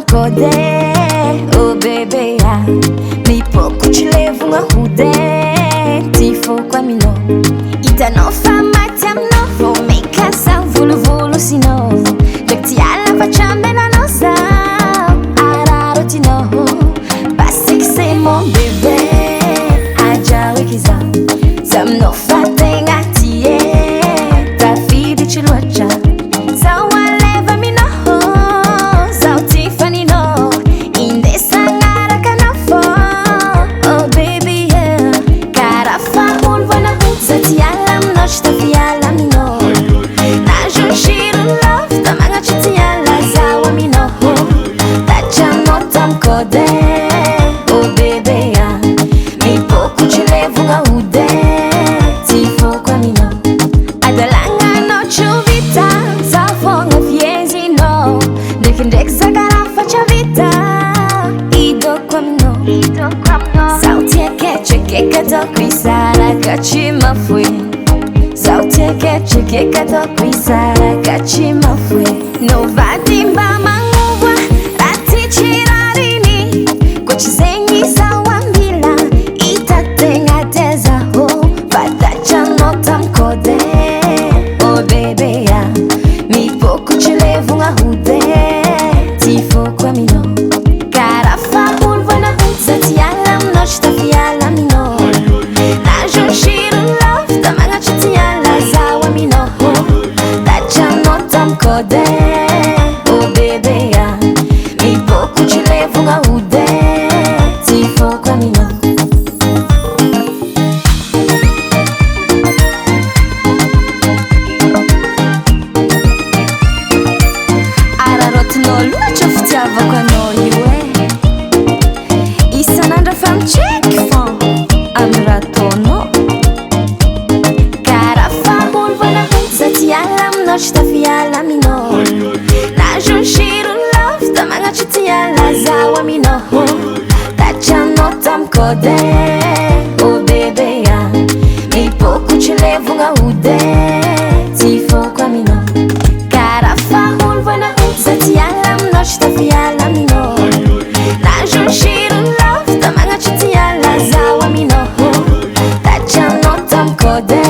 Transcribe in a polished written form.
mkode. Oh baby ya mipo kuchilevunga hude. Tifo kwa mino itanofa matam novo. Meka sa vulu vulu sino. Lekti ala fachambe na nosa. Araro tino Basik se mon bébé. Aja wikiza Sam no fate ngatie. Ta fidi chiluacha Sawa leva mi no. Sao Tiffany no. Inde sangara kanafo. Oh baby yeah. Karafa ulvana hutsa ti alam nosh ta fi alam no. Na junshiro love ta manga chiti ala zawa mi no. Tacha no tam kode. Oh baby yeah. Mi poku chilevunga ude. Tifo kwa mi no. Adalanga no chuvita. Zafonga fiezi no. Dekindekza garafa chavita. Ido kwa mi no. Sauti yake chekeka tokwisara kachima fwe. Sauti yake chekeka tokwisara kachima fwe. No vadimba manguva rati chirarini. Kuchizengi sawa mbila itatenga teza ho. Patacha no tamkode. Oh baby ya mipo kuchilevunga hude. Tifo kwa mino Karafa ulvana hutsa ti alam nosh ta fi alam no. Na junshiro love ta manga chiti ala zawa mi no. Tacha no tamkode. Oh baby ya mipo kuchilevunga hude. Tifo kwa mino Ararot no lua choftiava kwa no yue. Isanandra fam check fam amratono. Karafa ulvana hutsa ti alam nosh ta fi alam no. Na junshiro love ta manga chiti ala zawa mi no. Tacha no tamkode. Oh baby ya mipo kuchilevunga ude. Tifo kwa mi no Karafa ulvana hutsa ti alam nosh ta fi alam no. Na junshiro love ta manga chiti ala zawa mi no. Tacha no tamkode.